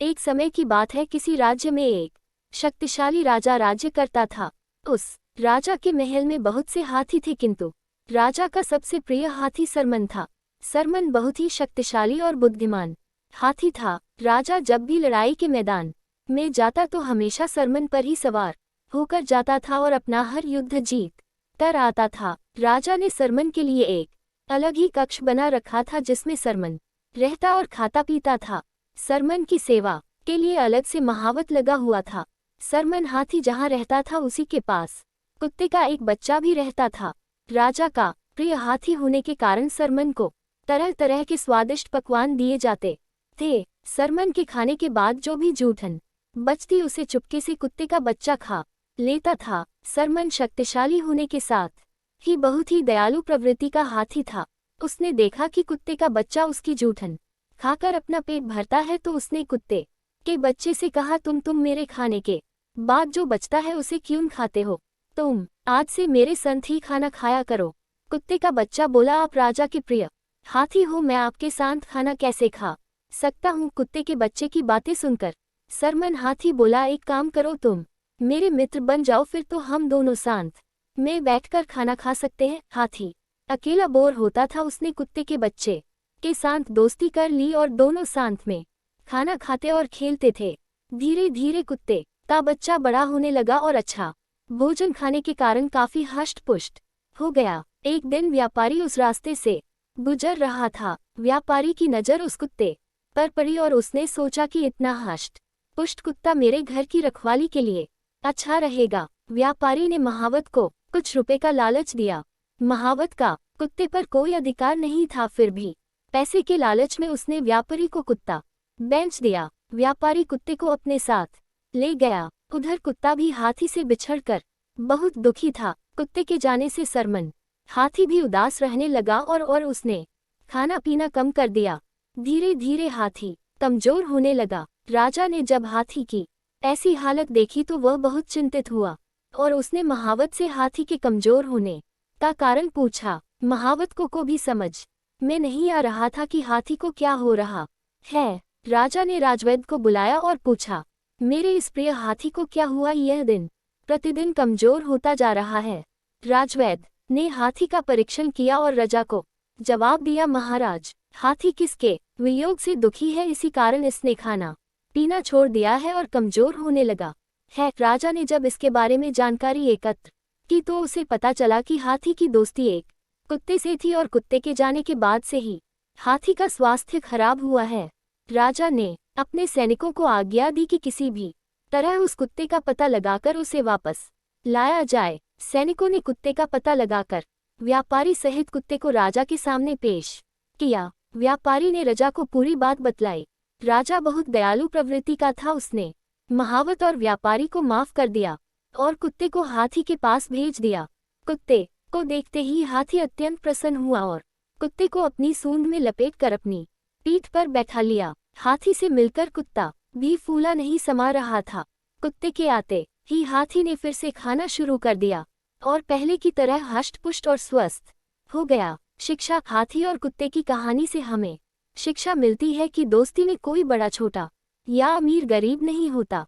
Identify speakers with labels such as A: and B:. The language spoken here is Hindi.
A: एक समय की बात है, किसी राज्य में एक शक्तिशाली राजा राज्य करता था। उस राजा के महल में बहुत से हाथी थे, किंतु राजा का सबसे प्रिय हाथी सरमन था। सरमन बहुत ही शक्तिशाली और बुद्धिमान हाथी था। राजा जब भी लड़ाई के मैदान में जाता तो हमेशा सरमन पर ही सवार होकर जाता था और अपना हर युद्ध जीत कर आता था। राजा ने सरमन के लिए एक अलग ही कक्ष बना रखा था, जिसमें सरमन रहता और खाता पीता था। सरमन की सेवा के लिए अलग से महावत लगा हुआ था। सरमन हाथी जहाँ रहता था उसी के पास कुत्ते का एक बच्चा भी रहता था। राजा का प्रिय हाथी होने के कारण सरमन को तरह तरह के स्वादिष्ट पकवान दिए जाते थे। सरमन के खाने के बाद जो भी जूठन बचती उसे चुपके से कुत्ते का बच्चा खा लेता था। सरमन शक्तिशाली होने के साथ ही बहुत ही दयालु प्रवृत्ति का हाथी था। उसने देखा कि कुत्ते का बच्चा उसकी जूठन खाकर अपना पेट भरता है, तो उसने कुत्ते के बच्चे से कहा, तुम मेरे खाने के बाद जो बचता है उसे क्यों खाते हो? तुम आज से मेरे संग ही खाना खाया करो। कुत्ते का बच्चा बोला, आप राजा के प्रिय हाथी हो, मैं आपके साथ खाना कैसे खा सकता हूँ? कुत्ते के बच्चे की बातें सुनकर सरमन हाथी बोला, एक काम करो, तुम मेरे मित्र बन जाओ, फिर तो हम दोनों साथ में बैठकर खाना खा सकते हैं। हाथी अकेला बोर होता था, उसने कुत्ते के बच्चे के साथ दोस्ती कर ली और दोनों साथ में खाना खाते और खेलते थे। धीरे धीरे कुत्ते का बच्चा बड़ा होने लगा और अच्छा भोजन खाने के कारण काफी हष्ट पुष्ट हो गया। एक दिन व्यापारी उस रास्ते से गुजर रहा था। व्यापारी की नज़र उस कुत्ते पर पड़ी और उसने सोचा कि इतना हष्ट पुष्ट कुत्ता मेरे घर की रखवाली के लिए अच्छा रहेगा। व्यापारी ने महावत को कुछ रुपए का लालच दिया। महावत का कुत्ते पर कोई अधिकार नहीं था, फिर भी पैसे के लालच में उसने व्यापारी को कुत्ता बेच दिया। व्यापारी कुत्ते को अपने साथ ले गया। उधर कुत्ता भी हाथी से बिछड़कर बहुत दुखी था। कुत्ते के जाने से सरमन हाथी भी उदास रहने लगा और उसने खाना पीना कम कर दिया। धीरे धीरे हाथी कमजोर होने लगा। राजा ने जब हाथी की ऐसी हालत देखी तो वह बहुत चिंतित हुआ और उसने महावत से हाथी के कमजोर होने का कारण पूछा। महावत को भी समझ में नहीं आ रहा था कि हाथी को क्या हो रहा है। राजा ने राजवैद्य को बुलाया और पूछा, मेरे इस प्रिय हाथी को क्या हुआ? यह दिन प्रतिदिन कमजोर होता जा रहा है। राजवैद्य ने हाथी का परीक्षण किया और राजा को जवाब दिया, महाराज, हाथी किसके वियोग से दुखी है, इसी कारण इसने खाना पीना छोड़ दिया है और कमजोर होने लगा है। राजा ने जब इसके बारे में जानकारी एकत्र की तो उसे पता चला कि हाथी की दोस्ती एक कुत्ते से थी और कुत्ते के जाने के बाद से ही हाथी का स्वास्थ्य खराब हुआ है। राजा ने अपने सैनिकों को आज्ञा दी कि किसी भी तरह उस कुत्ते का पता लगाकर उसे वापस लाया जाए। सैनिकों ने कुत्ते का पता लगाकर व्यापारी सहित कुत्ते को राजा के सामने पेश किया। व्यापारी ने राजा को पूरी बात बतलाई। राजा बहुत दयालु प्रवृत्ति का था, उसने महावत और व्यापारी को माफ कर दिया और कुत्ते को हाथी के पास भेज दिया। कुत्ते को देखते ही हाथी अत्यंत प्रसन्न हुआ और कुत्ते को अपनी सूंड में लपेटकर अपनी पीठ पर बैठा लिया। हाथी से मिलकर कुत्ता भी फूला नहीं समा रहा था। कुत्ते के आते ही हाथी ने फिर से खाना शुरू कर दिया और पहले की तरह हष्ट-पुष्ट और स्वस्थ हो गया। शिक्षा। हाथी और कुत्ते की कहानी से हमें शिक्षा मिलती है कि दोस्ती में कोई बड़ा छोटा या अमीर गरीब नहीं होता।